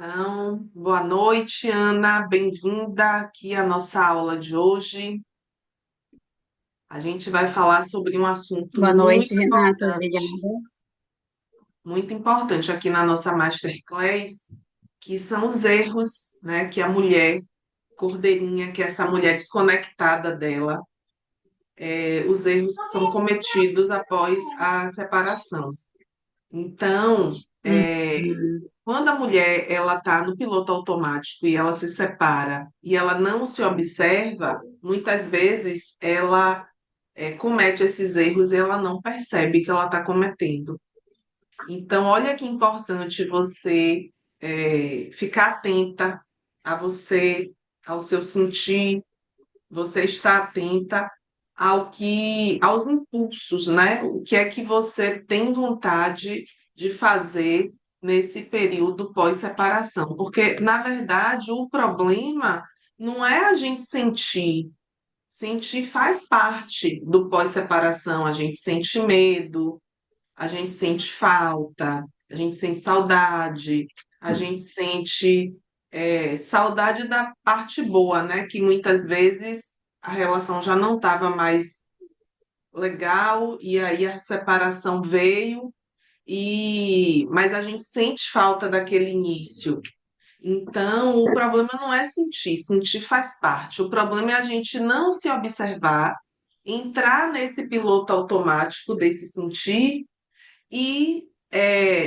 Então, boa noite, Ana. Bem-vinda aqui à nossa aula de hoje. A gente vai falar sobre um assunto Boa noite, Renata. Obrigada. muito importante aqui na nossa Masterclass, que são os erros, né, que a mulher cordeirinha, que é essa mulher desconectada dela, os erros que são cometidos após a separação. Então, Uhum. quando a mulher ela está no piloto automático e ela se separa e ela não se observa, muitas vezes ela comete esses erros e ela não percebe que ela está cometendo. Então, olha que importante você ficar atenta a você, ao seu sentir, você estar atenta aos impulsos, né? O que é que você tem vontade de fazer nesse período pós-separação? Porque, na verdade, o problema não é a gente sentir. Sentir faz parte do pós-separação. A gente sente medo, a gente sente falta, a gente sente saudade, a gente sente saudade da parte boa, né? Que muitas vezes a relação já não estava mais legal e aí a separação veio mas a gente sente falta daquele início. Então, o problema não é sentir, sentir faz parte. O problema é a gente não se observar, entrar nesse piloto automático desse sentir e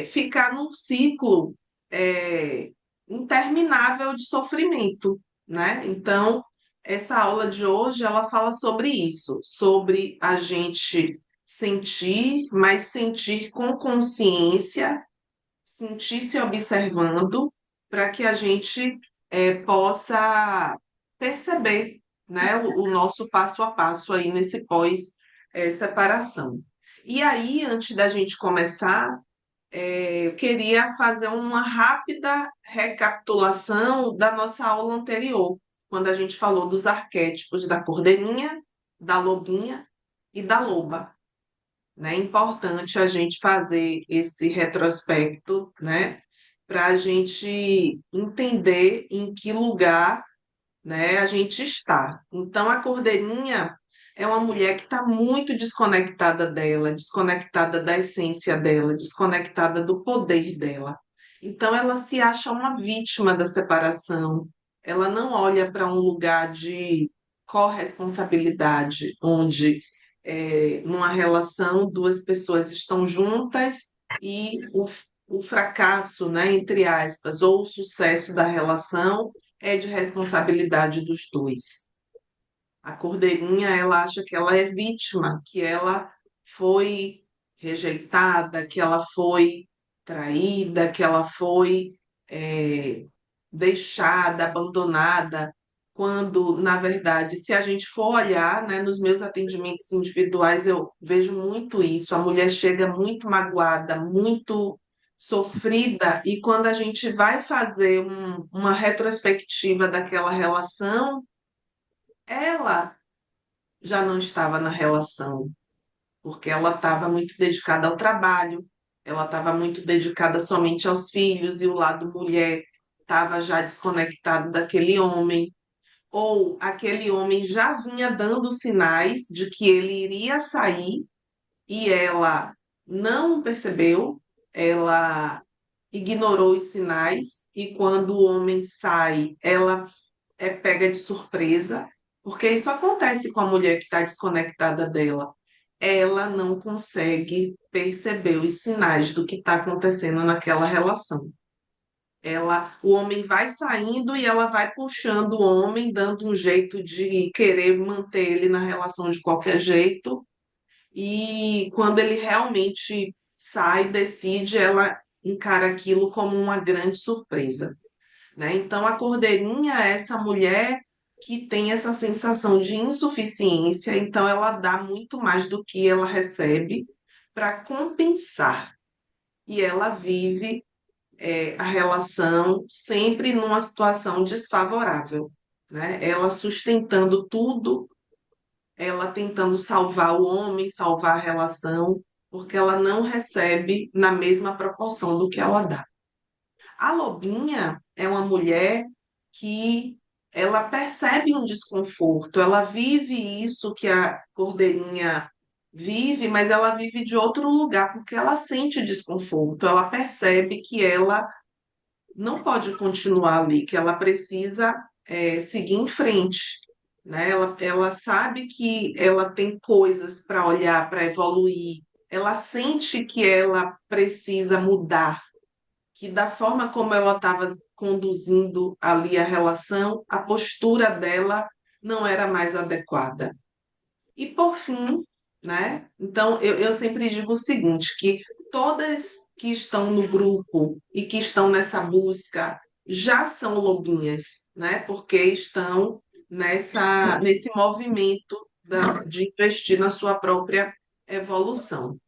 ficar num ciclo é, interminável de sofrimento, né? Então, essa aula de hoje ela fala sobre isso, sobre a gente sentir, mas sentir com consciência, sentir se observando, para que a gente possa perceber, né, o nosso passo a passo aí nesse pós-separação. E aí, antes da gente começar, eu queria fazer uma rápida recapitulação da nossa aula anterior, quando a gente falou dos arquétipos da cordeirinha, da lobinha e da loba, né? É importante a gente fazer esse retrospecto, né? Para a gente entender em que lugar, né, a gente está. Então, a cordeirinha é uma mulher que está muito desconectada dela, desconectada da essência dela, desconectada do poder dela. Então, ela se acha uma vítima da separação. Ela não olha para um lugar de corresponsabilidade, onde, numa relação, duas pessoas estão juntas e o fracasso, né, entre aspas, ou o sucesso da relação é de responsabilidade dos dois. A cordeirinha, ela acha que ela é vítima, que ela foi rejeitada, que ela foi traída, que ela foi é, deixada, abandonada, quando, na verdade, se a gente for olhar, né, nos meus atendimentos individuais, eu vejo muito isso. A mulher chega muito magoada, muito sofrida, e quando a gente vai fazer uma retrospectiva daquela relação, ela já não estava na relação, porque ela estava muito dedicada ao trabalho, ela estava muito dedicada somente aos filhos, e o lado mulher estava já desconectado daquele homem, ou aquele homem já vinha dando sinais de que ele iria sair e ela não percebeu, ela ignorou os sinais, e quando o homem sai, ela é pega de surpresa, porque isso acontece com a mulher que está desconectada dela. Ela não consegue perceber os sinais do que está acontecendo naquela relação. O homem vai saindo e ela vai puxando o homem, dando um jeito de querer manter ele na relação de qualquer jeito. E quando ele realmente sai, decide, ela encara aquilo como uma grande surpresa, né? Então, a cordeirinha é essa mulher que tem essa sensação de insuficiência, então ela dá muito mais do que ela recebe para compensar. E ela vive a relação sempre numa situação desfavorável, né? Ela sustentando tudo, ela tentando salvar o homem, salvar a relação, porque ela não recebe na mesma proporção do que ela dá. A lobinha é uma mulher que ela percebe um desconforto, ela vive isso que a cordeirinha vive, mas ela vive de outro lugar, porque ela sente desconforto, ela percebe que ela não pode continuar ali, que ela precisa seguir em frente, né? Ela sabe que ela tem coisas para olhar, para evoluir, ela sente que ela precisa mudar, que da forma como ela estava conduzindo ali a relação, a postura dela não era mais adequada. E por fim, né? Então, eu sempre digo o seguinte, que todas que estão no grupo e que estão nessa busca já são lobinhas, né? Porque estão nesse movimento de investir na sua própria evolução.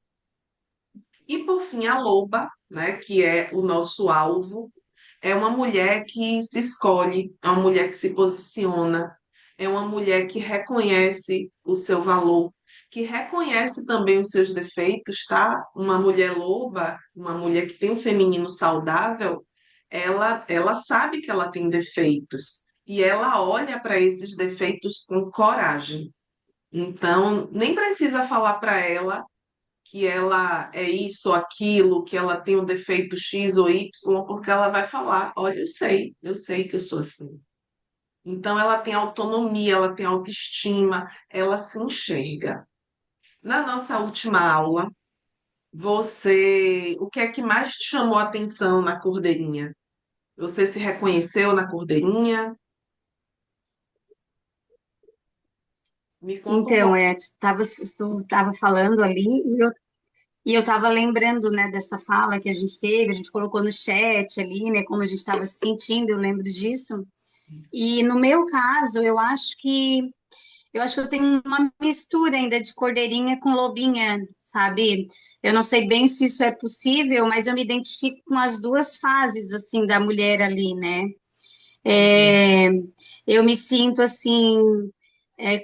E por fim, a loba, né? Que é o nosso alvo, é uma mulher que se escolhe, é uma mulher que se posiciona, é uma mulher que reconhece o seu valor, que reconhece também os seus defeitos, tá? Uma mulher loba, uma mulher que tem um feminino saudável, ela sabe que ela tem defeitos e ela olha para esses defeitos com coragem. Então, nem precisa falar para ela que ela é isso ou aquilo, que ela tem um defeito X ou Y, porque ela vai falar: olha, eu sei que eu sou assim. Então, ela tem autonomia, ela tem autoestima, ela se enxerga. Na nossa última aula, o que é que mais te chamou a atenção na cordeirinha? Você se reconheceu na cordeirinha? Me conta um Então, pouquinho. tu tava falando ali e eu tava lembrando, né, dessa fala que a gente teve, a gente colocou no chat ali, né, como a gente estava se sentindo, eu lembro disso. E no meu caso, eu acho que eu tenho uma mistura ainda de cordeirinha com lobinha, sabe? Eu não sei bem se isso é possível, mas eu me identifico com as duas fases, assim, da mulher ali, né? Uhum. É, eu me sinto, assim,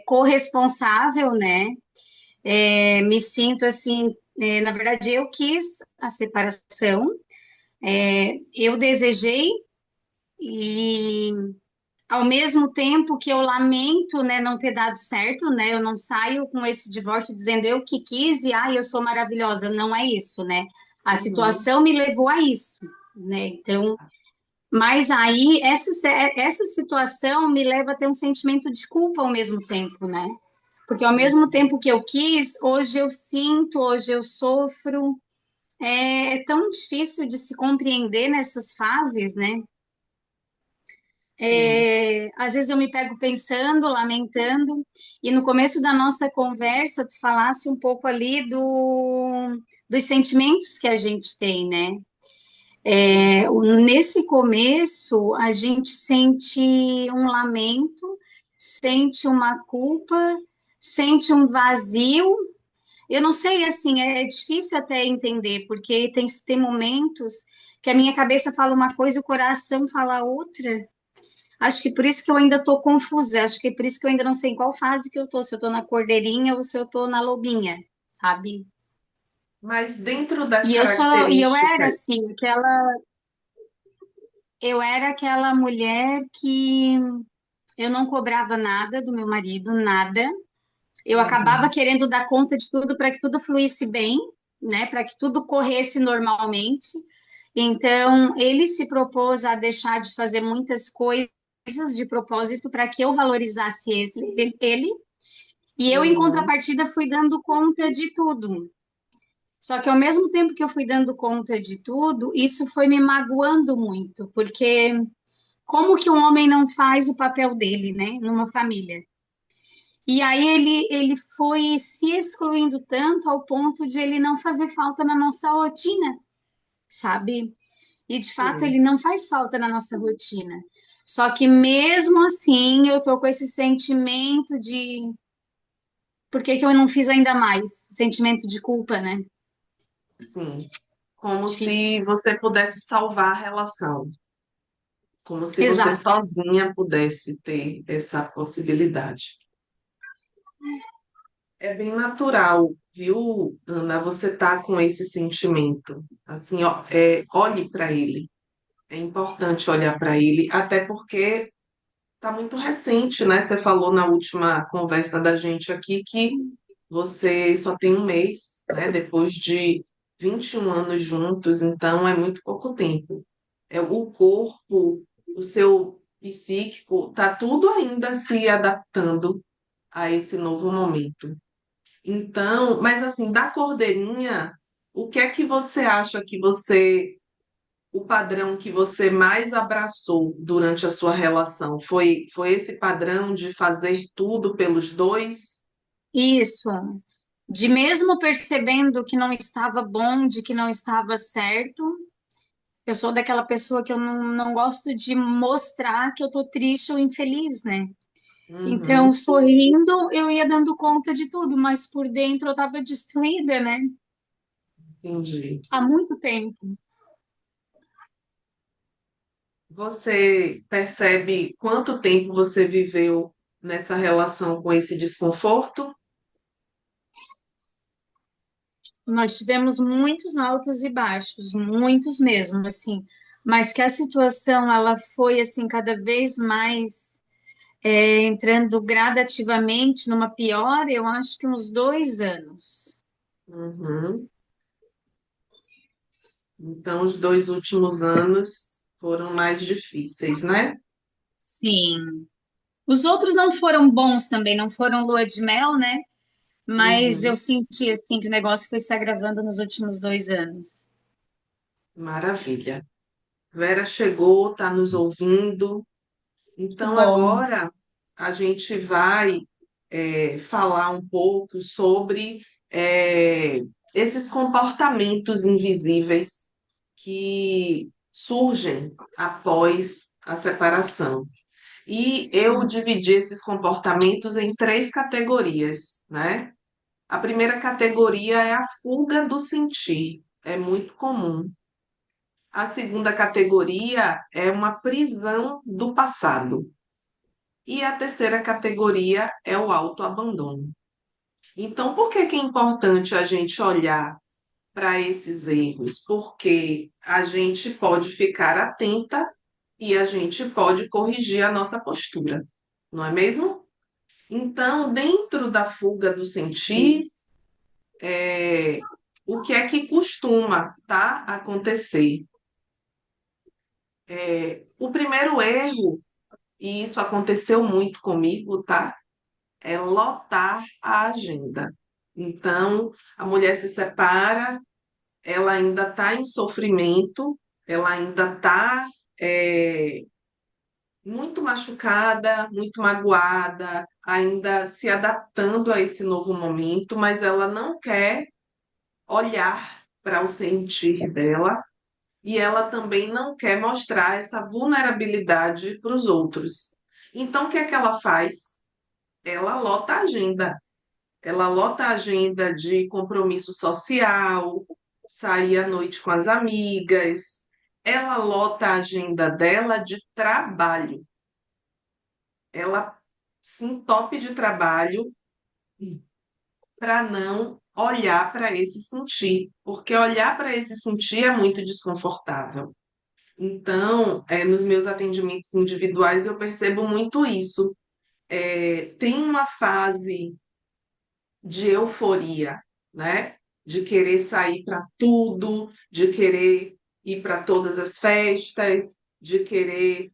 corresponsável, né? Me sinto, assim, na verdade, eu quis a separação, eu desejei e ao mesmo tempo que eu lamento, né, não ter dado certo, né, eu não saio com esse divórcio dizendo eu que quis e eu sou maravilhosa. Não é isso, né? A Uhum. situação me levou a isso, né? Então, mas aí essa situação me leva a ter um sentimento de culpa ao mesmo tempo, né? Porque ao mesmo Uhum. tempo que eu quis, hoje eu sinto, hoje eu sofro. É tão difícil de se compreender nessas fases, né? Sim. Às vezes eu me pego pensando, lamentando, e no começo da nossa conversa, tu falasse um pouco ali dos sentimentos que a gente tem, né? Nesse começo, a gente sente um lamento, sente uma culpa, sente um vazio. Eu não sei, assim, é difícil até entender, porque tem momentos que a minha cabeça fala uma coisa e o coração fala outra. Acho que por isso que eu ainda tô confusa. Acho que é por isso que eu ainda não sei em qual fase que eu tô, se eu tô na cordeirinha ou se eu tô na lobinha, sabe? Mas dentro das E eu era características. assim, eu era aquela mulher que eu não cobrava nada do meu marido, nada. Eu acabava Uhum. querendo dar conta de tudo para que tudo fluísse bem, né? Para que tudo corresse normalmente. Então, ele se propôs a deixar de fazer muitas coisas de propósito para que eu valorizasse ele, e eu, em Uhum. contrapartida, fui dando conta de tudo. Só que ao mesmo tempo que eu fui dando conta de tudo, isso foi me magoando muito, porque como que um homem não faz o papel dele, né, numa família? E aí ele foi se excluindo tanto ao ponto de ele não fazer falta na nossa rotina, sabe? E de fato Sim. ele não faz falta na nossa rotina. Só que mesmo assim eu tô com esse sentimento de por que que eu não fiz ainda mais? Sentimento de culpa, né? Sim. Como Difícil. se você pudesse salvar a relação, como se você Exato. sozinha pudesse ter essa possibilidade. É bem natural, viu, Ana, você tá com esse sentimento. Assim, ó, olhe para ele. É importante olhar para ele, até porque está muito recente, né? Você falou na última conversa da gente aqui que você só tem um mês, né? Depois de 21 anos juntos, então é muito pouco tempo. É o corpo, o seu psíquico, tá tudo ainda se adaptando a esse novo momento. Então, mas assim, da cordeirinha, o que é que você acha que o padrão que você mais abraçou durante a sua relação? Foi esse padrão de fazer tudo pelos dois? Isso, de mesmo percebendo que não estava bom, de que não estava certo, eu sou daquela pessoa que eu não gosto de mostrar que eu tô triste ou infeliz, né? Então, Uhum, sorrindo, eu ia dando conta de tudo, mas por dentro eu tava destruída, né? entendi. Há muito tempo. Você percebe quanto tempo você viveu nessa relação com esse desconforto? Nós tivemos muitos altos e baixos, muitos mesmo, assim, mas que a situação ela foi assim cada vez mais entrando gradativamente numa pior, eu acho que uns 2 anos. Uhum. Então, os 2 últimos anos foram mais difíceis, né? Sim. Os outros não foram bons também, não foram lua de mel, né? Mas eu Uhum. senti assim que o negócio foi se agravando nos últimos 2 anos. Maravilha. Vera chegou, está nos ouvindo. Que Então, bom. agora a gente vai falar um pouco sobre é, esses comportamentos invisíveis que surgem após a separação. E eu dividi esses comportamentos em três categorias, né? A primeira categoria é a fuga do sentir, é muito comum. A segunda categoria é uma prisão do passado. E a terceira categoria é o autoabandono. Então, por que que é importante a gente olhar para esses erros? Porque a gente pode ficar atenta e a gente pode corrigir a nossa postura, não é mesmo? Então, dentro da fuga do Sim. sentir, o que é que costuma, tá, acontecer? O primeiro erro, e isso aconteceu muito comigo, tá? É lotar a agenda. Então, a mulher se separa, ela ainda está em sofrimento, ela ainda está muito machucada, muito magoada, ainda se adaptando a esse novo momento, mas ela não quer olhar para o sentir dela e ela também não quer mostrar essa vulnerabilidade para os outros. Então, o que é que ela faz? Ela lota a agenda. Ela lota a agenda de compromisso social, sair à noite com as amigas. Ela lota a agenda dela de trabalho. Ela se entope de trabalho para não olhar para esse sentir, porque olhar para esse sentir é muito desconfortável. Então, nos meus atendimentos individuais, eu percebo muito isso. Tem uma fase de euforia, né? De querer sair para tudo, de querer ir para todas as festas, de querer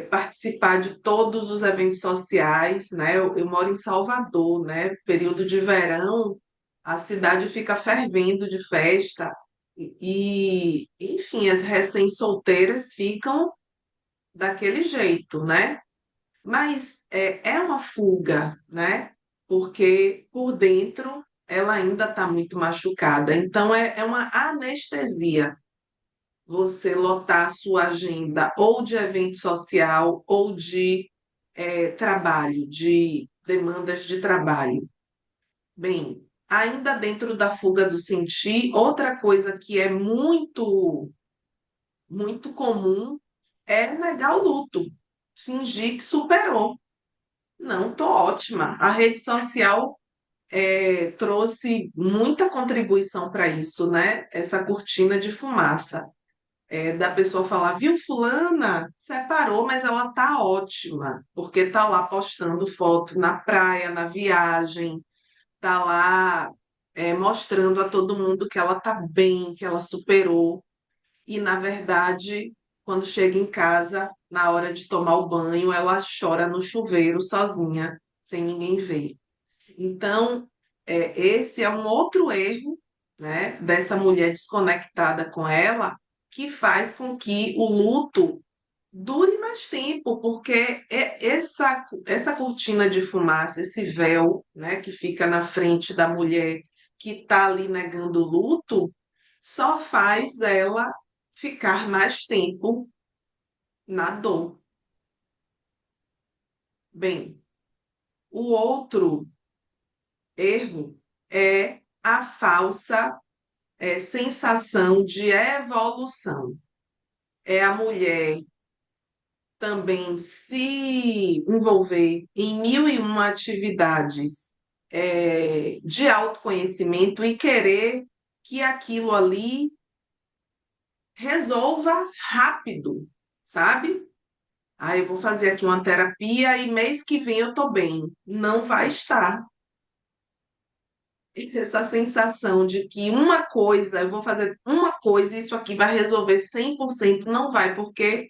participar de todos os eventos sociais, né? Eu moro em Salvador, né? Período de verão, a cidade fica fervendo de festa enfim, as recém-solteiras ficam daquele jeito, né? Mas é uma fuga, né? Porque por dentro ela ainda está muito machucada. Então é uma anestesia você lotar a sua agenda ou de evento social ou de trabalho, de demandas de trabalho. Bem, ainda dentro da fuga do sentir, outra coisa que é muito comum é negar o luto, fingir que superou. Não, tô ótima. A rede social trouxe muita contribuição para isso, né? Essa cortina de fumaça. Da pessoa falar, viu, fulana separou, mas ela tá ótima, porque tá lá postando foto na praia, na viagem, tá lá mostrando a todo mundo que ela tá bem, que ela superou. E, na verdade, quando chega em casa, na hora de tomar o banho, ela chora no chuveiro sozinha, sem ninguém ver. Então, esse é um outro erro, né, dessa mulher desconectada com ela, que faz com que o luto dure mais tempo, porque essa cortina de fumaça, esse véu, né, que fica na frente da mulher que está ali negando o luto, só faz ela ficar mais tempo na dor. Bem, o outro erro é a falsa sensação de evolução. É a mulher também se envolver em mil e uma atividades de autoconhecimento e querer que aquilo ali resolva rápido, sabe? Ah, eu vou fazer aqui uma terapia e mês que vem eu tô bem. Não vai estar. Essa sensação de que uma coisa, eu vou fazer uma coisa e isso aqui vai resolver 100%, não vai, porque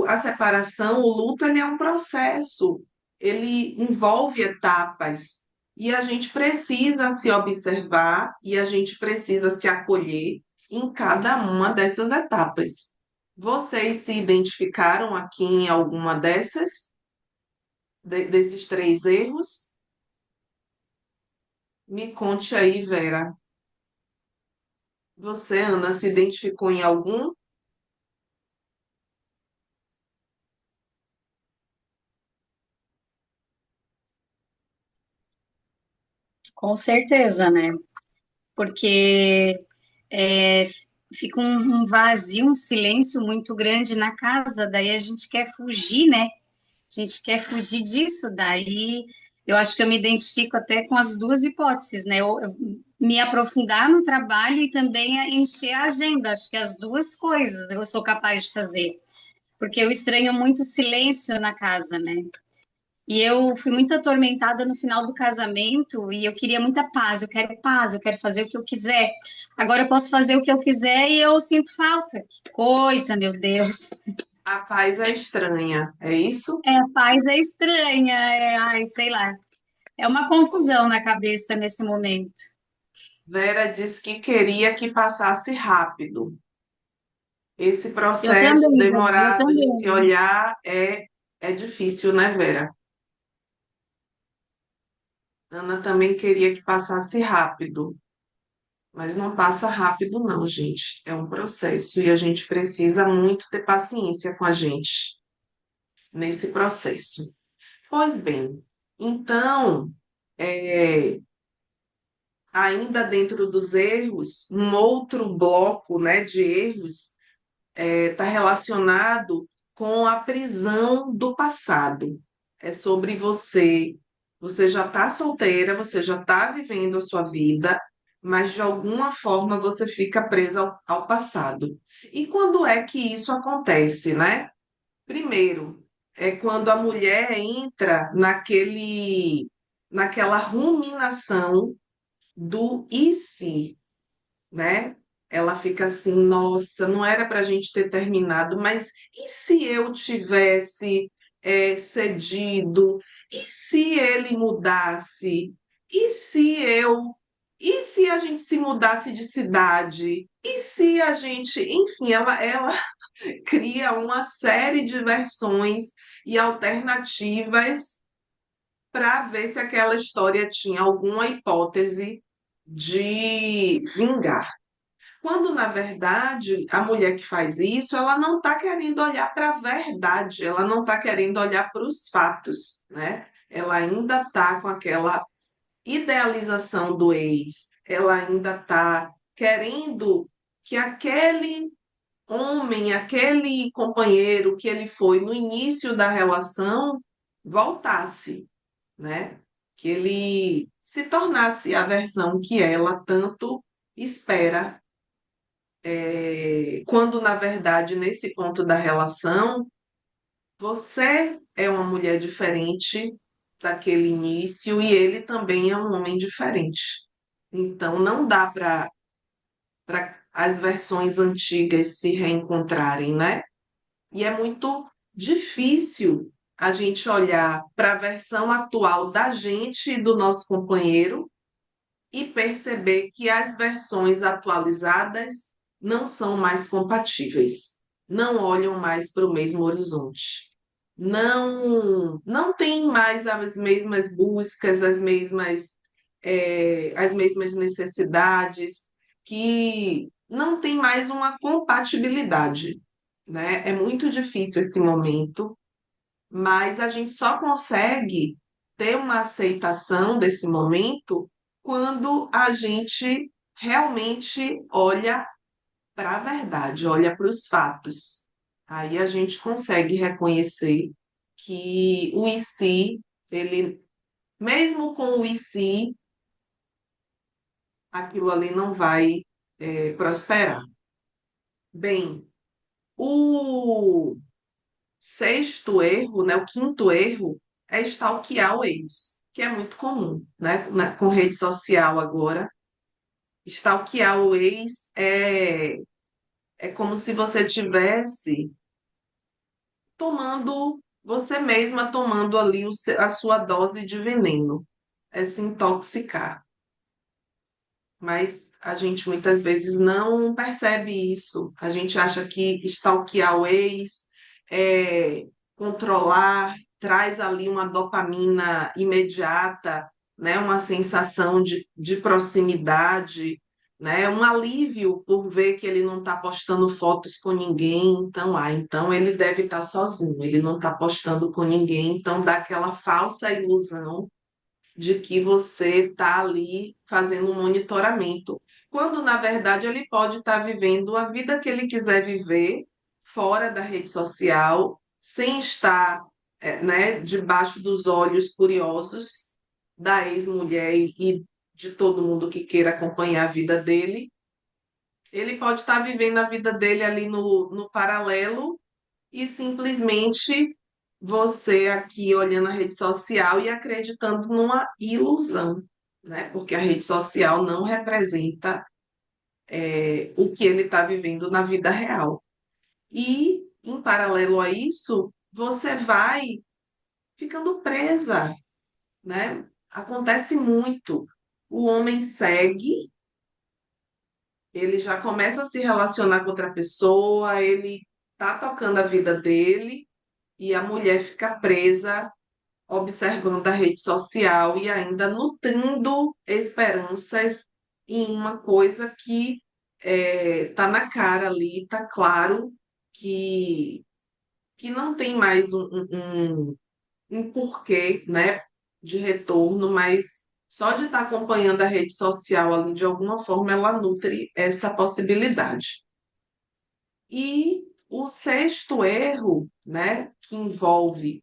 a separação, o luto, ele é um processo, ele envolve etapas, e a gente precisa se observar e a gente precisa se acolher em cada uma dessas etapas. Vocês se identificaram aqui em alguma desses três erros? Me conte aí, Vera. Você, Ana, se identificou em algum? Com certeza, né? Porque é, fica um vazio, um silêncio muito grande na casa, daí a gente quer fugir, né? A gente quer fugir disso, daí eu acho que eu me identifico até com as duas hipóteses, né? Eu me aprofundar no trabalho e também encher a agenda, acho que as duas coisas eu sou capaz de fazer, porque eu estranho muito o silêncio na casa, né? E eu fui muito atormentada no final do casamento e eu queria muita paz, eu quero fazer o que eu quiser. Agora eu posso fazer o que eu quiser e eu sinto falta. Que coisa, meu Deus. A paz é estranha, é isso? É, a paz é estranha, ai, sei lá. É uma confusão na cabeça nesse momento. Vera disse que queria que passasse rápido. Esse Eu processo também, Dani, eu demorado de se também. olhar é difícil, né, Vera? Ana também queria que passasse rápido, mas não passa rápido, não, gente. É um processo e a gente precisa muito ter paciência com a gente nesse processo. Pois bem, então, é, ainda dentro dos erros, um outro bloco, né, de erros está relacionado com a prisão do passado. É sobre você. Você já está solteira, você já está vivendo a sua vida, mas de alguma forma você fica presa ao passado. E quando é que isso acontece, né? Primeiro, é quando a mulher entra naquela ruminação do e se, né? Ela fica assim, nossa, não era para a gente ter terminado, mas e se eu tivesse cedido? E se ele mudasse? E se eu? E se a gente se mudasse de cidade? E se a gente, enfim, ela cria uma série de versões e alternativas para ver se aquela história tinha alguma hipótese de vingar. Quando, na verdade, a mulher que faz isso, ela não está querendo olhar para a verdade, ela não está querendo olhar para os fatos, né? Ela ainda está com aquela idealização do ex, ela ainda está querendo que aquele homem, aquele companheiro que ele foi no início da relação, voltasse, né? Que ele se tornasse a versão que ela tanto espera quando na verdade, nesse ponto da relação, você é uma mulher diferente daquele início e ele também é um homem diferente. Então, não dá para as versões antigas se reencontrarem, né? E é muito difícil a gente olhar para a versão atual da gente e do nosso companheiro e perceber que as versões atualizadas não são mais compatíveis, não olham mais para o mesmo horizonte, não têm mais as mesmas buscas, as mesmas necessidades, que não tem mais uma compatibilidade, né? É muito difícil esse momento, mas a gente só consegue ter uma aceitação desse momento quando a gente realmente olha para a verdade, olha para os fatos. Aí a gente consegue reconhecer que o e se, ele, mesmo com o e se, aquilo ali não vai, prosperar. Bem, o sexto erro, né, o quinto erro, é stalkear o ex, que é muito comum, né, com rede social agora. Stalkear o ex é como se você tivesse tomando, você mesma tomando ali a sua dose de veneno, é se intoxicar. Mas a gente muitas vezes não percebe isso. A gente acha que stalkear o ex é controlar, traz ali uma dopamina imediata, né? Uma sensação de proximidade, né? Um alívio por ver que ele não está postando fotos com ninguém. Então, então ele deve estar sozinho, ele não está postando com ninguém, então dá aquela falsa ilusão de que você está ali fazendo um monitoramento, quando na verdade ele pode estar vivendo a vida que ele quiser viver fora da rede social, sem estar, né, debaixo dos olhos curiosos da ex-mulher e de todo mundo que queira acompanhar a vida dele. Ele pode estar vivendo a vida dele ali no paralelo e simplesmente você aqui olhando a rede social e acreditando numa ilusão, né? Porque a rede social não representa, o que ele está vivendo na vida real. E, em paralelo a isso, você vai ficando presa, né? Acontece muito. O homem segue, ele já começa a se relacionar com outra pessoa, ele tá tocando a vida dele e a mulher fica presa observando a rede social e ainda nutrindo esperanças em uma coisa que está na cara ali, está claro que não tem mais um porquê, né, de retorno, mas só de estar acompanhando a rede social ali, de alguma forma, ela nutre essa possibilidade. E o sexto erro, né, que envolve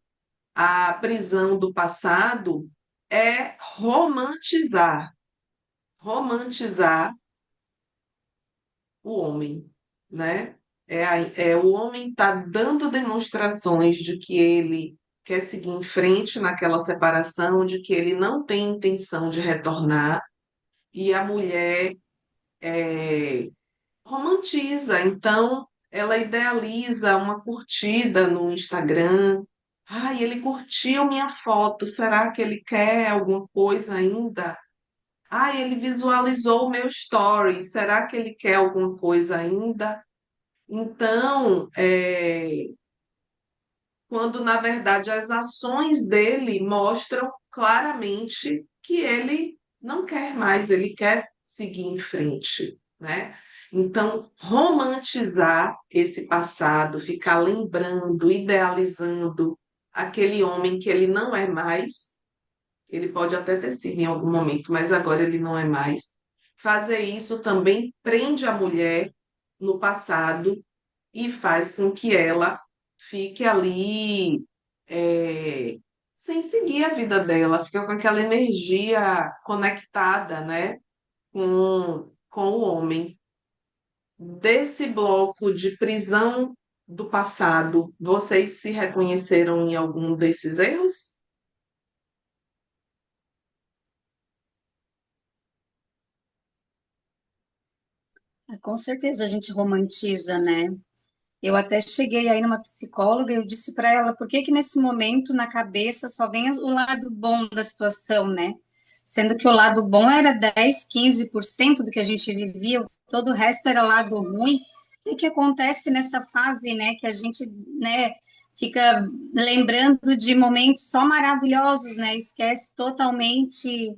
a prisão do passado é romantizar o homem, né? O homem está dando demonstrações de que ele quer seguir em frente naquela separação, de que ele não tem intenção de retornar, e a mulher romantiza, então ela idealiza uma curtida no Instagram. Ai, ele curtiu minha foto, será que ele quer alguma coisa ainda? Ai, ele visualizou o meu story, será que ele quer alguma coisa ainda? Então, quando na verdade as ações dele mostram claramente que ele não quer mais, ele quer seguir em frente, né? Então, romantizar esse passado, ficar lembrando, idealizando aquele homem que ele não é mais, ele pode até ter sido em algum momento, mas agora ele não é mais. Fazer isso também prende a mulher no passado e faz com que ela fique ali, é, sem seguir a vida dela, fica com aquela energia conectada, né, com o homem. Desse bloco de prisão do passado, vocês se reconheceram em algum desses erros? Com certeza a gente romantiza, né? Eu até cheguei aí numa psicóloga e eu disse para ela, por que que nesse momento na cabeça só vem o lado bom da situação, né? Sendo que o lado bom era 10, 15% do que a gente vivia, todo o resto era lado ruim. O que que acontece nessa fase, né, que a gente, né, fica lembrando de momentos só maravilhosos, né? Esquece totalmente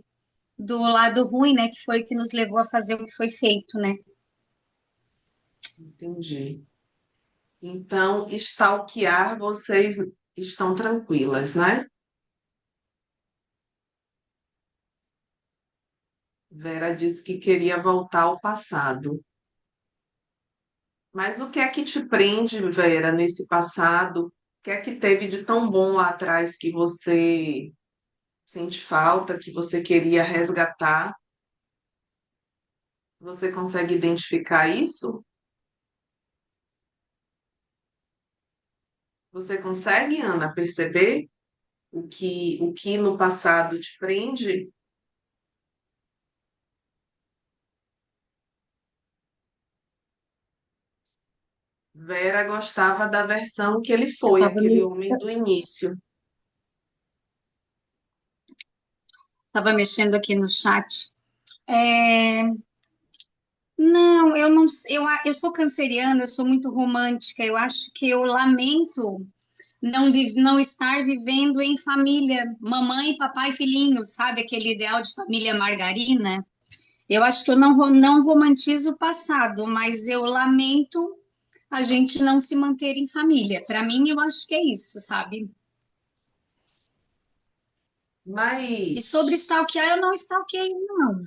do lado ruim, né, que foi o que nos levou a fazer o que foi feito, né? Entendi. Então, stalkear, vocês estão tranquilas, né? Vera disse que queria voltar ao passado. Mas o que é que te prende, Vera, nesse passado? O que é que teve de tão bom lá atrás que você sente falta, que você queria resgatar? Você consegue identificar isso? Você consegue, Ana, perceber o que no passado te prende? Vera gostava da versão que ele Eu foi, estava aquele homem do início. tava mexendo aqui no chat. É, não, eu não, eu sou canceriana, eu sou muito romântica. Eu acho que eu lamento não estar vivendo em família, mamãe, papai, filhinhos, sabe? Aquele ideal de família margarina. Eu acho que eu não romantizo o passado, mas eu lamento a gente não se manter em família. Para mim, eu acho que é isso, sabe? E sobre Mas, stalkear, eu não stalkeio, não.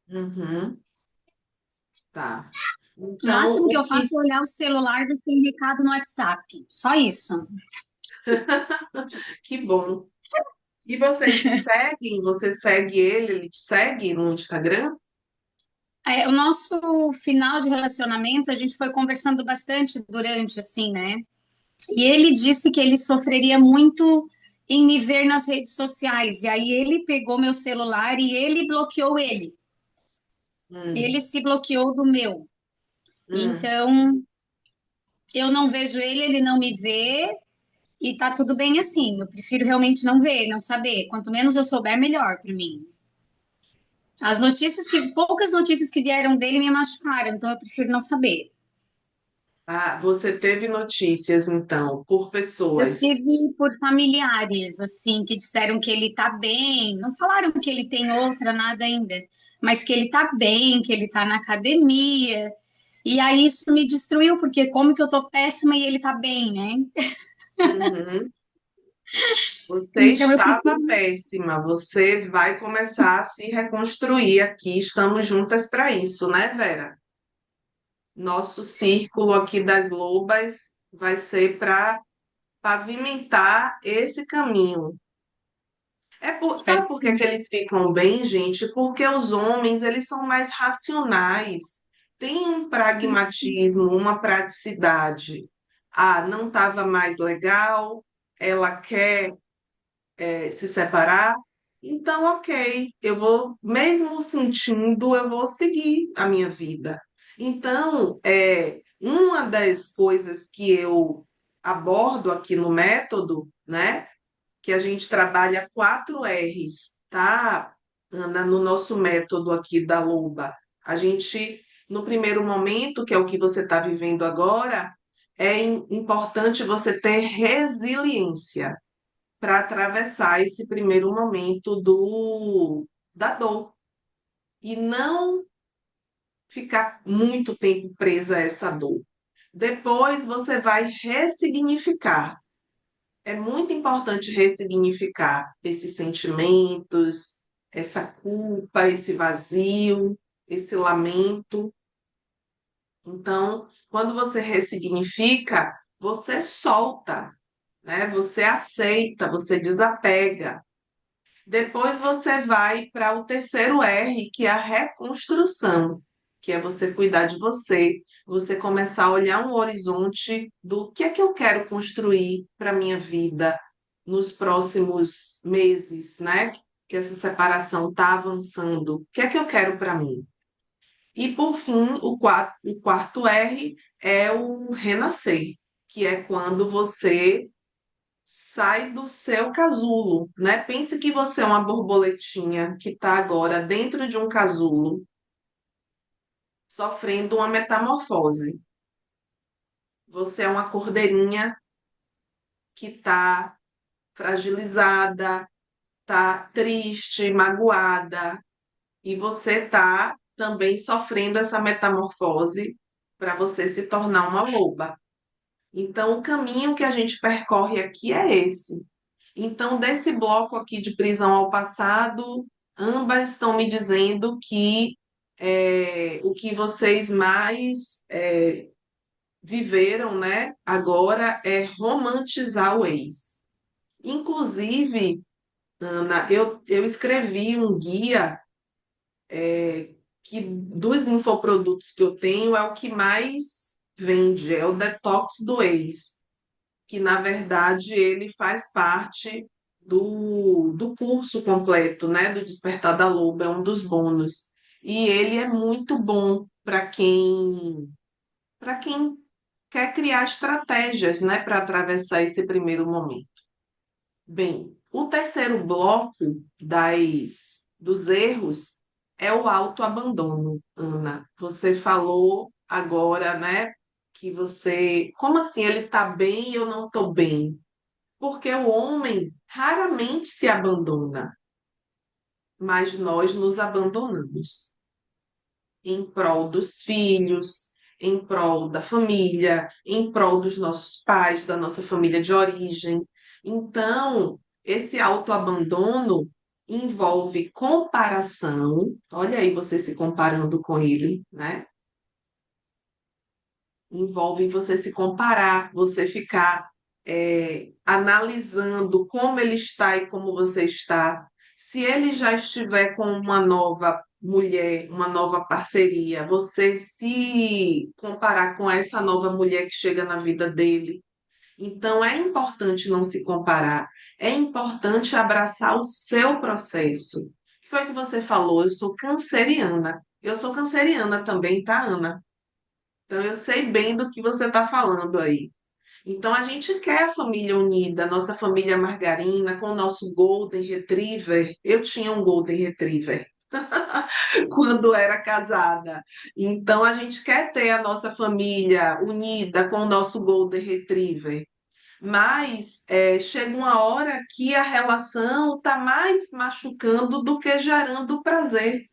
uhum, tá. O Então, máximo que o eu que faço é olhar o celular e tem recado no WhatsApp. Só isso. que bom. E vocês se seguem? Você segue ele? Ele te segue no Instagram? É, o nosso final de relacionamento, a gente foi conversando bastante durante, assim, né? E ele disse que ele sofreria muito em me ver nas redes sociais. E aí ele pegou meu celular e ele bloqueou ele. Ele Hum, se bloqueou do meu. hum. Então, eu não vejo ele, ele não me vê. E tá tudo bem assim. Eu prefiro realmente não ver, não saber. Quanto menos eu souber, melhor para mim. Poucas notícias que vieram dele me machucaram, então eu prefiro não saber. Ah, você teve notícias, então, por Eu pessoas. tive por familiares, assim, que disseram que ele tá bem, não falaram que ele tem outra, nada ainda, mas que ele tá bem, que ele tá na academia. E aí isso me destruiu, porque como que eu tô péssima e ele tá bem, né? Uhum. Você Então eu estava prefiro. péssima, você vai começar a se reconstruir aqui. Estamos juntas para isso, né, Vera? Nosso círculo aqui das lobas vai ser para pavimentar esse caminho. Espero Sabe que por que sim. que eles ficam bem, gente? Porque os homens, eles são mais racionais, têm um pragmatismo, uma praticidade. Ah, não estava mais legal, ela quer se separar, então, ok, eu vou, mesmo sentindo, eu vou seguir a minha vida. Então, uma das coisas que eu abordo aqui no método, né, que a gente trabalha 4 R's, tá, Ana, no nosso método aqui da Loba. A gente, no primeiro momento, que é o que você está vivendo agora, é importante você ter resiliência para atravessar esse primeiro momento da dor e não ficar muito tempo presa a essa dor. Depois você vai ressignificar. É muito importante ressignificar esses sentimentos, essa culpa, esse vazio, esse lamento. Então, quando você ressignifica, você solta, né? Você aceita, você desapega. Depois você vai para o terceiro R, que é a reconstrução. que é você cuidar de você, você começar a olhar um horizonte do que é que eu quero construir para minha vida nos próximos meses, né? Que essa separação está avançando. O que é que eu quero para mim? E, por fim, o quarto R é o renascer, que é quando você sai do seu casulo, né? Pense que você é uma borboletinha que está agora dentro de um casulo, sofrendo uma metamorfose. Você é uma cordeirinha que está fragilizada, está triste, magoada, e você está também sofrendo essa metamorfose para você se tornar uma loba. Então, o caminho que a gente percorre aqui é esse. Então, desse bloco aqui de prisão ao passado, ambas estão me dizendo que o que vocês mais viveram, né, agora é romantizar o ex. Inclusive, Ana, eu escrevi um guia que dos infoprodutos que eu tenho é o que mais vende, é o Detox do Ex, que na verdade ele faz parte do curso completo, né, do Despertar da Loba, é um dos bônus. E ele é muito bom para quem quer criar estratégias, né, para atravessar esse primeiro momento. Bem, o terceiro bloco dos erros é o autoabandono, Ana. Você falou agora, né, que você, como assim ele está bem e eu não estou bem? Porque o homem raramente se abandona, mas nós nos abandonamos em prol dos filhos, em prol da família, em prol dos nossos pais, da nossa família de origem. Então, esse autoabandono envolve comparação. Olha aí você se comparando com ele, né? Envolve você se comparar, você ficar analisando como ele está e como você está. Se ele já estiver com uma nova mulher, uma nova parceria, você se comparar com essa nova mulher que chega na vida dele. Então, é importante não se comparar, é importante abraçar o seu processo. O que foi que você falou? Eu sou canceriana. Eu sou canceriana também, tá, Ana? Então, eu sei bem do que você está falando aí. Então, a gente quer a família unida, nossa família margarina, com o nosso Golden Retriever. Eu tinha um Golden Retriever quando era casada. Então, a gente quer ter a nossa família unida com o nosso Golden Retriever. Mas chega uma hora que a relação está mais machucando do que gerando prazer.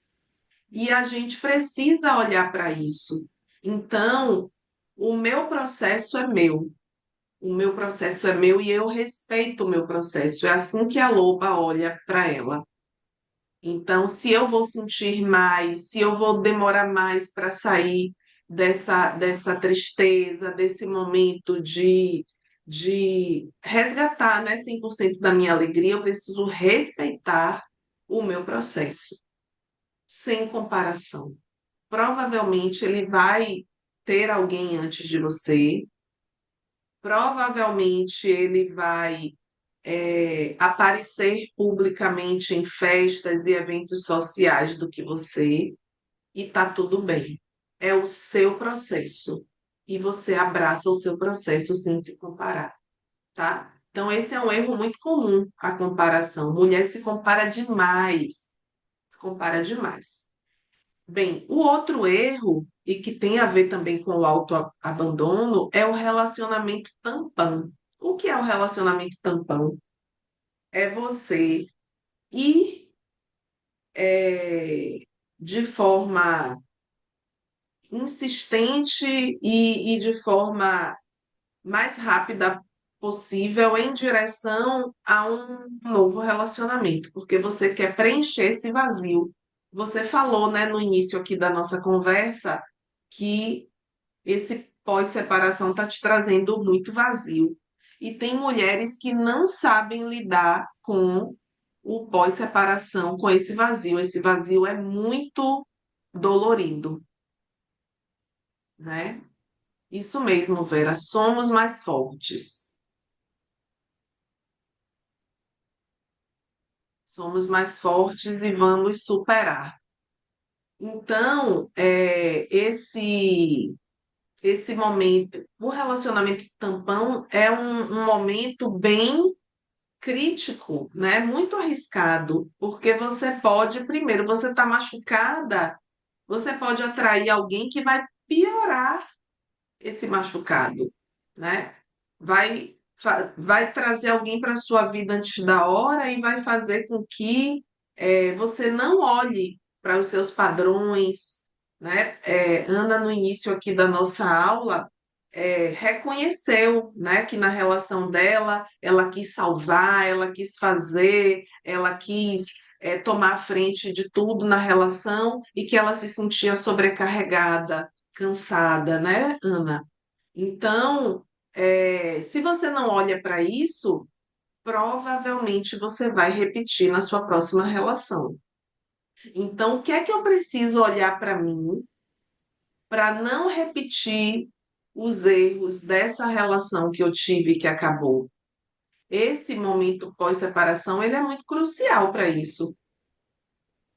E a gente precisa olhar para isso. Então, o meu processo é meu. O meu processo é meu e eu respeito o meu processo. É assim que a loba olha para ela. Então, se eu vou sentir mais, se eu vou demorar mais para sair dessa tristeza, desse momento de resgatar, né, 100% da minha alegria, eu preciso respeitar o meu processo, sem comparação. Provavelmente ele vai ter alguém antes de você, provavelmente ele vai aparecer publicamente em festas e eventos sociais do que você, e tá tudo bem. É o seu processo. E você abraça o seu processo sem se comparar, tá? Então, esse é um erro muito comum, a comparação. Mulher se compara demais. Se compara demais. Bem, o outro erro, e que tem a ver também com o autoabandono, é o relacionamento tampão. O que é o relacionamento tampão? É você ir de forma insistente e de forma mais rápida possível em direção a um novo relacionamento, porque você quer preencher esse vazio. Você falou, né, no início aqui da nossa conversa que esse pós-separação está te trazendo muito vazio. E tem mulheres que não sabem lidar com o pós-separação, com esse vazio. Esse vazio é muito dolorido. né? Isso mesmo, Vera, somos mais fortes. Somos mais fortes e vamos superar. Então, esse momento, o relacionamento tampão é um momento bem crítico, né? Muito arriscado, porque você pode, primeiro, você está machucada, você pode atrair alguém que vai piorar esse machucado, né? Vai trazer alguém para a sua vida antes da hora e vai fazer com que você não olhe para os seus padrões, né? Ana, no início aqui da nossa aula, reconheceu, né, que na relação dela, ela quis salvar, ela quis fazer, ela quis tomar a frente de tudo na relação e que ela se sentia sobrecarregada, cansada, né, Ana? Então, se você não olha para isso, provavelmente você vai repetir na sua próxima relação. Então, o que é que eu preciso olhar para mim para não repetir os erros dessa relação que eu tive que acabou? Esse momento pós-separação, ele é muito crucial para isso.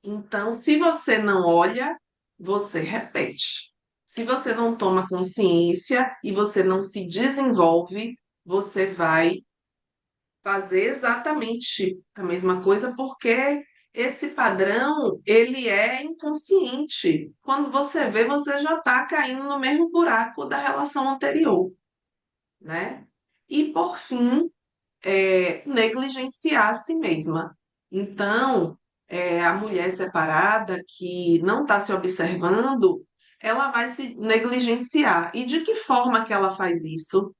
Então, se você não olha, você repete. Se você não toma consciência e você não se desenvolve, você vai fazer exatamente a mesma coisa, porque esse padrão, ele é inconsciente. Quando você vê, você já está caindo no mesmo buraco da relação anterior, né? E, por fim, negligenciar a si mesma. Então, a mulher separada que não está se observando, ela vai se negligenciar. E de que forma que ela faz isso?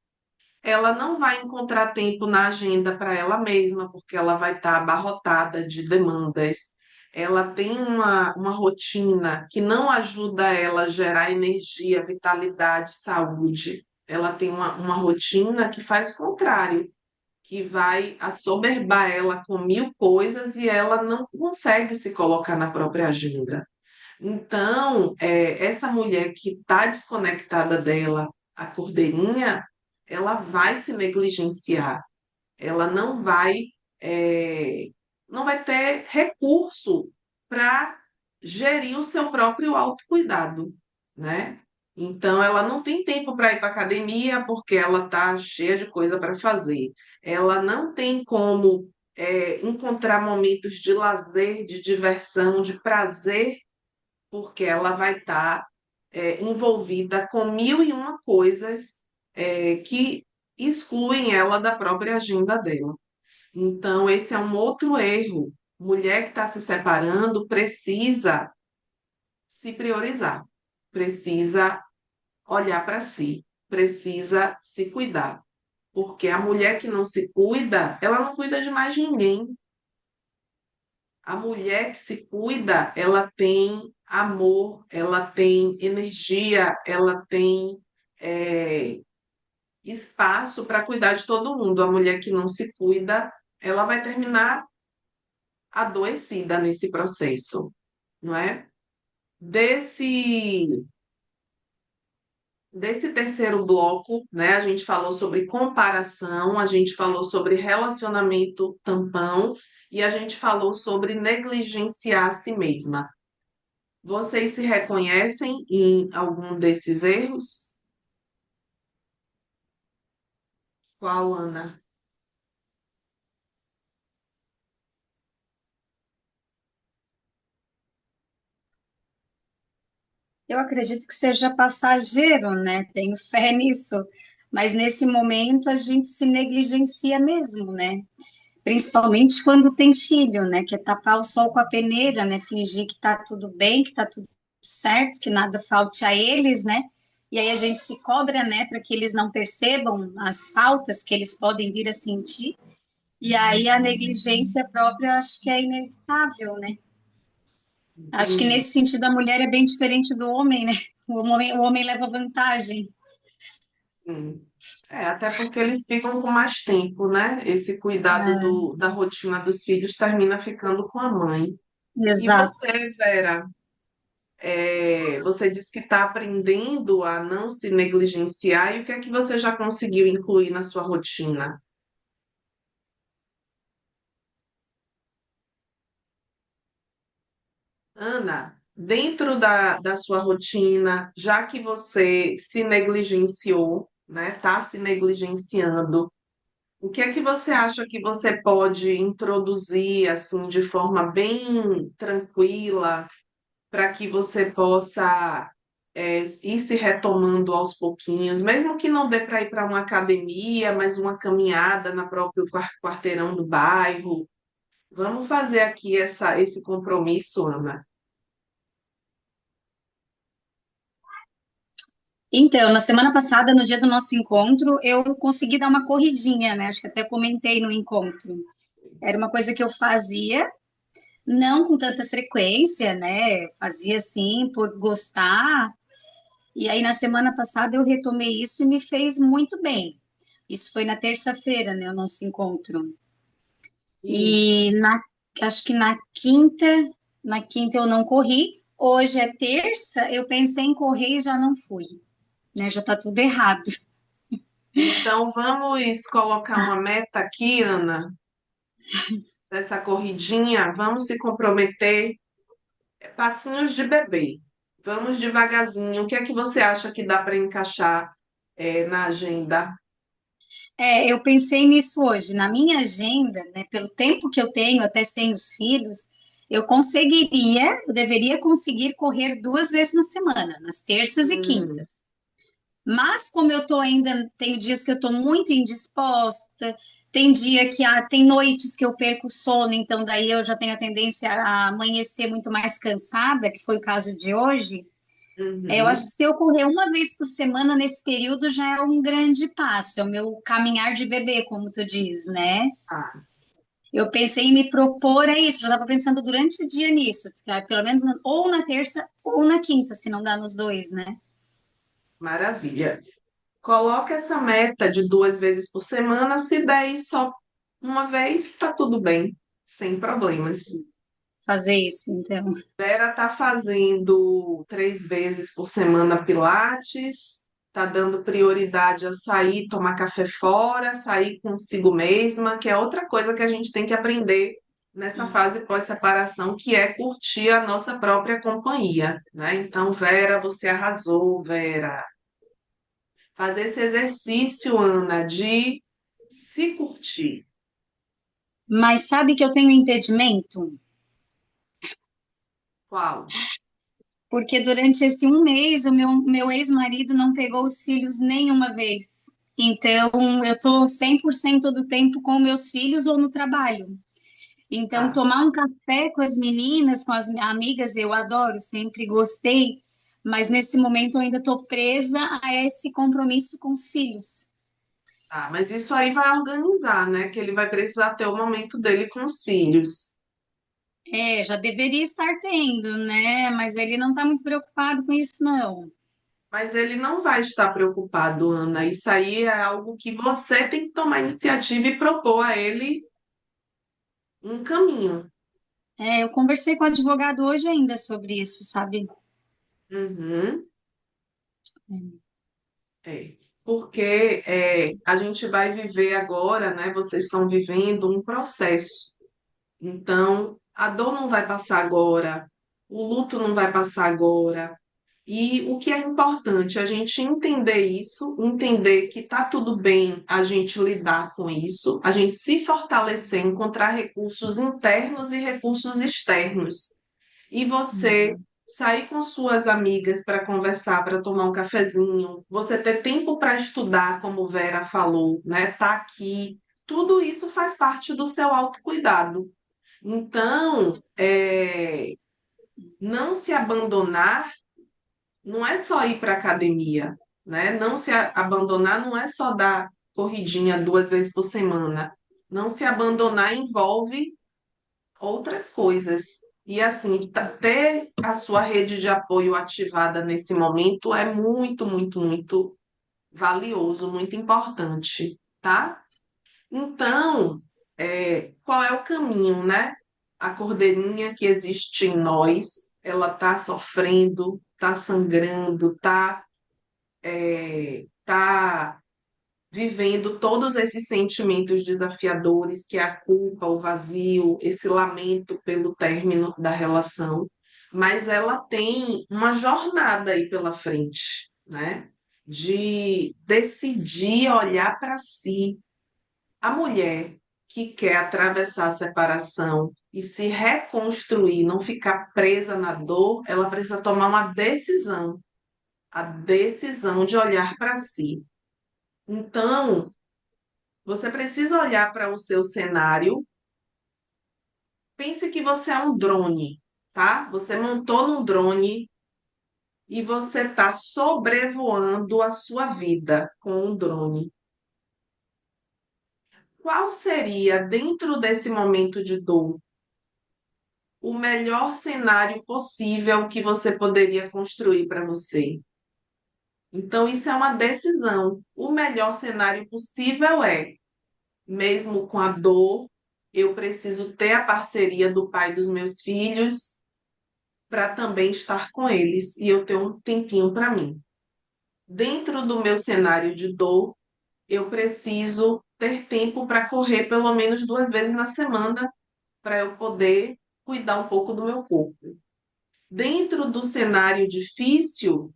Ela não vai encontrar tempo na agenda para ela mesma, porque ela vai estar abarrotada de demandas. Ela tem uma rotina que não ajuda ela a gerar energia, vitalidade, saúde. Ela tem uma rotina que faz o contrário, que vai assoberbar ela com mil coisas e ela não consegue se colocar na própria agenda. Então, essa mulher que está desconectada dela, a cordeirinha, ela vai se negligenciar, ela é, não vai ter recurso para gerir o seu próprio autocuidado, né? Então, ela não tem tempo para ir para academia porque ela está cheia de coisa para fazer. Ela não tem como encontrar momentos de lazer, de diversão, de prazer, porque ela vai estar envolvida com mil e uma coisas que excluem ela da própria agenda dela. Então, esse é um outro erro. Mulher que está se separando precisa se priorizar, precisa olhar para si, precisa se cuidar. Porque a mulher que não se cuida, ela não cuida de mais ninguém. A mulher que se cuida, ela tem amor, ela tem energia, ela tem é, espaço para cuidar de todo mundo. A mulher que não se cuida, ela vai terminar adoecida nesse processo, não é? Desse, desse terceiro bloco, né, a gente falou sobre comparação, a gente falou sobre relacionamento tampão e a gente falou sobre negligenciar a si mesma. Vocês se reconhecem em algum desses erros? Qual, Ana? Eu acredito que seja passageiro, né? Tenho fé nisso. Mas nesse momento a gente se negligencia mesmo, né? Principalmente quando tem filho, né? Que é tapar o sol com a peneira, né? Fingir que tá tudo bem, que tá tudo certo, que nada falte a eles, né? E aí a gente se cobra, né? Para que eles não percebam as faltas que eles podem vir a sentir. E aí a negligência própria, eu acho que é inevitável, né? Acho que Entendi. nesse sentido a mulher é bem diferente do homem, né? O homem leva vantagem. Sim. Até porque eles ficam com mais tempo, né? Esse cuidado da rotina dos filhos termina ficando com a mãe. E Exato. você, Vera, Você disse que está aprendendo a não se negligenciar, e o que é que você já conseguiu incluir na sua rotina? Ana, dentro da sua rotina, já que você se negligenciou, né, está se negligenciando, o que é que você acha que você pode introduzir assim de forma bem tranquila para que você possa ir se retomando aos pouquinhos, mesmo que não dê para ir para uma academia, mas uma caminhada na próprio quarteirão do bairro. Vamos fazer aqui esse compromisso, Ana. Então, na semana passada, no dia do nosso encontro, eu consegui dar uma corridinha, né? Acho que até comentei no encontro. Era uma coisa que eu fazia, não com tanta frequência, né? Fazia assim por gostar. E aí, na semana passada, eu retomei isso e me fez muito bem. Isso foi na terça-feira, né? O nosso encontro. Isso. E acho que na quinta eu não corri. Hoje é terça, eu pensei em correr e já não fui, né? Já tá tudo errado. Então, vamos colocar uma meta aqui, Ana, dessa corridinha. Vamos se comprometer, passinhos de bebê. Vamos devagarzinho. O que é que você acha que dá para encaixar, na agenda? É, eu pensei nisso hoje. Na minha agenda, né, pelo tempo que eu tenho, até sem os filhos, eu deveria conseguir correr 2 vezes na semana, nas terças e Hum, quintas. Mas como eu tô ainda, tenho dias que eu tô muito indisposta, tem dia que tem noites que eu perco o sono, então daí eu já tenho a tendência a amanhecer muito mais cansada, que foi o caso de hoje. Eu acho uhum. que se eu correr uma vez por semana nesse período já é um grande passo, é o meu caminhar de bebê, como tu diz, né? Ah, Eu pensei em me propor a isso, já estava pensando durante o dia nisso, disse que, pelo menos ou na terça ou na quinta, se não dá nos dois, né? maravilha. Coloca essa meta de 2 vezes por semana. Se der só uma vez, tá tudo bem, sem problemas. Fazer isso, então. Vera tá fazendo 3 vezes por semana Pilates, tá dando prioridade a sair, tomar café fora, sair consigo mesma, que é outra coisa que a gente tem que aprender nessa fase pós-separação, que é curtir a nossa própria companhia, né? Então, Vera, você arrasou, Vera. Fazer esse exercício, Ana, de se curtir. Mas sabe que eu tenho um impedimento? Qual? Porque durante esse um mês, o meu ex-marido não pegou os filhos nenhuma vez. Então, eu tô 100% do tempo com meus filhos ou no trabalho. Então, Tá. tomar um café com as meninas, com as amigas, eu adoro, sempre gostei, mas nesse momento eu ainda estou presa a esse compromisso com os filhos. Tá, mas isso aí vai organizar, né? Que ele vai precisar ter o momento dele com os filhos. É, já deveria estar tendo, né? Mas ele não está muito preocupado com isso, não. Mas ele não vai estar preocupado, Ana. Isso aí é algo que você tem que tomar iniciativa e propor a ele um caminho. É, eu conversei com o advogado hoje ainda sobre isso, sabe? Uhum, é. Porque a gente vai viver agora, né? Vocês estão vivendo um processo. Então, a dor não vai passar agora, o luto não vai passar agora. E o que é importante, a gente entender isso, entender que tá tudo bem a gente lidar com isso, a gente se fortalecer, encontrar recursos internos e recursos externos. E você Uhum. sair com suas amigas para conversar, para tomar um cafezinho, você ter tempo para estudar, como Vera falou, né? Tá aqui. Tudo isso faz parte do seu autocuidado. Então, não se abandonar não é só ir para academia, né? Não se abandonar não é só dar corridinha 2 vezes por semana. Não se abandonar envolve outras coisas. E assim, ter a sua rede de apoio ativada nesse momento é muito, muito, muito valioso, muito importante, tá? Então, qual é o caminho, né? A cordeirinha que existe em nós. ela está sofrendo, está sangrando, tá vivendo todos esses sentimentos desafiadores, que é a culpa, o vazio, esse lamento pelo término da relação, mas ela tem uma jornada aí pela frente, né? De decidir olhar para si. A mulher que quer atravessar a separação e se reconstruir, não ficar presa na dor, ela precisa tomar uma decisão, a decisão de olhar para si. Então, você precisa olhar para o seu cenário. Pense que você é um drone, tá? Você montou num drone e você está sobrevoando a sua vida com um drone. Qual seria, dentro desse momento de dor, o melhor cenário possível que você poderia construir para você? Então, isso é uma decisão. O melhor cenário possível é, mesmo com a dor, eu preciso ter a parceria do pai dos meus filhos para também estar com eles e eu ter um tempinho para mim. Dentro do meu cenário de dor, eu preciso ter tempo para correr pelo menos 2 vezes na semana para eu poder cuidar um pouco do meu corpo. Dentro do cenário difícil,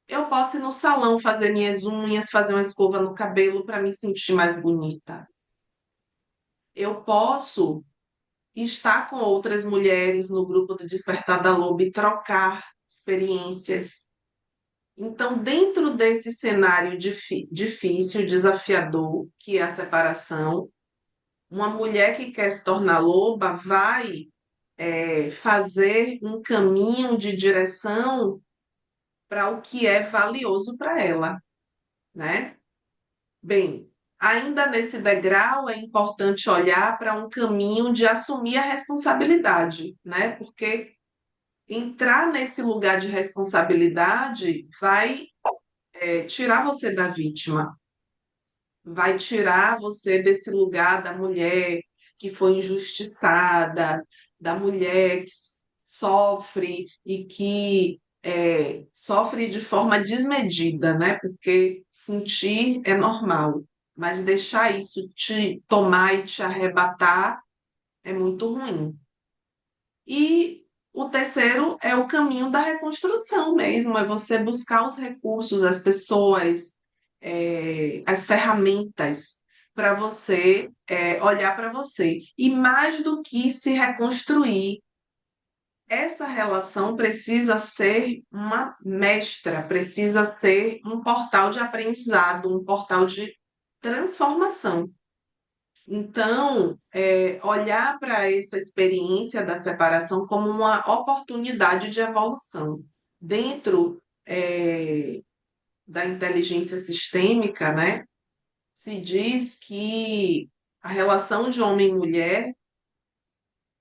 eu posso ir no salão fazer minhas unhas, fazer uma escova no cabelo para me sentir mais bonita. Eu posso estar com outras mulheres no grupo do Despertar da Loba e trocar experiências. Então, dentro desse cenário difícil, desafiador, que é a separação, uma mulher que quer se tornar loba vai fazer um caminho de direção para o que é valioso para ela, né? Bem, ainda nesse degrau é importante olhar para um caminho de assumir a responsabilidade, né? Porque entrar nesse lugar de responsabilidade vai tirar você da vítima, vai tirar você desse lugar da mulher que foi injustiçada, da mulher que sofre e que sofre de forma desmedida, né? Porque sentir é normal, mas deixar isso te tomar e te arrebatar é muito ruim. E o terceiro é o caminho da reconstrução mesmo, é você buscar os recursos, as pessoas, as ferramentas para você olhar para você. E mais do que se reconstruir, essa relação precisa ser uma mestra, precisa ser um portal de aprendizado, um portal de transformação. Então, olhar para essa experiência da separação como uma oportunidade de evolução. Dentro, da inteligência sistêmica, né, se diz que a relação de homem e mulher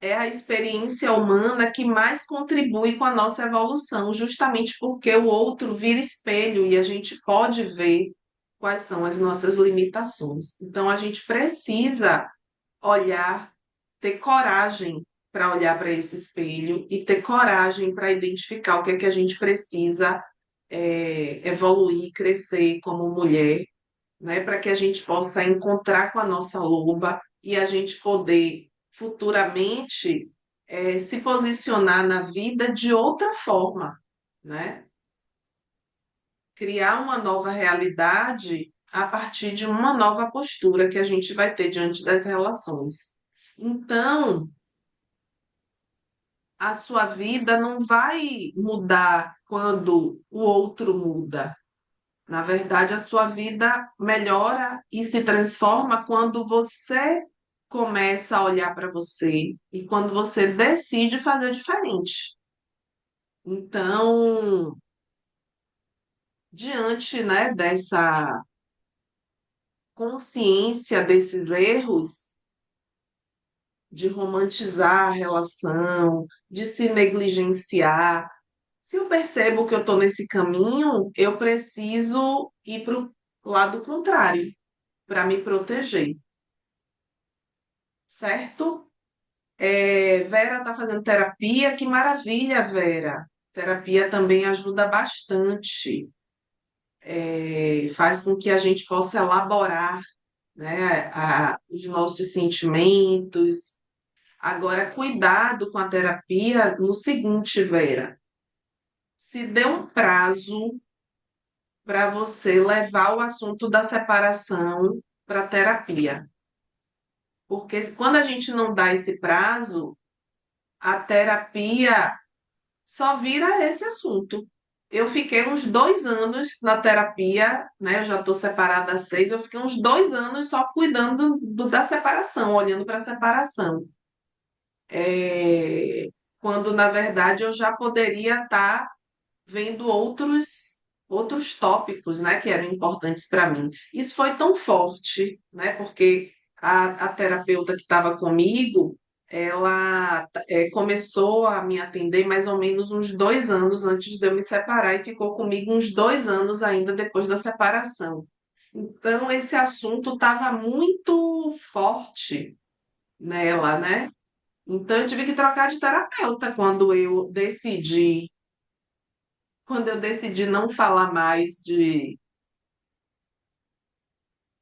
é a experiência humana que mais contribui com a nossa evolução, justamente porque o outro vira espelho e a gente pode ver quais são as nossas limitações. Então, a gente precisa olhar, ter coragem para olhar para esse espelho e ter coragem para identificar o que é que a gente precisa evoluir, crescer como mulher, né? Para que a gente possa encontrar com a nossa loba e a gente poder futuramente se posicionar na vida de outra forma, né? Criar uma nova realidade a partir de uma nova postura que a gente vai ter diante das relações. Então, a sua vida não vai mudar quando o outro muda. Na verdade, a sua vida melhora e se transforma quando você começa a olhar para você e quando você decide fazer diferente. Então, diante, né, dessa consciência desses erros, de romantizar a relação, de se negligenciar, se eu percebo que eu estou nesse caminho, eu preciso ir para o lado contrário, para me proteger, certo? Vera está fazendo terapia, que maravilha, Vera. Terapia também ajuda bastante, faz com que a gente possa elaborar, né, os nossos sentimentos. Agora, cuidado com a terapia no seguinte, Vera, se dê um prazo para você levar o assunto da separação para terapia, porque quando a gente não dá esse prazo, a terapia só vira esse assunto. Eu fiquei uns 2 anos na terapia, né? Eu já estou separada há 6, eu fiquei uns 2 anos só cuidando da separação, olhando para a separação. É, quando, na verdade, eu já poderia estar vendo outros tópicos, né, que eram importantes para mim. Isso foi tão forte, né, porque a terapeuta que estava comigo, ela começou a me atender mais ou menos uns 2 anos antes de eu me separar e ficou comigo uns 2 anos ainda depois da separação. Então, esse assunto estava muito forte nela, né? Então, eu tive que trocar de terapeuta quando eu decidi não falar mais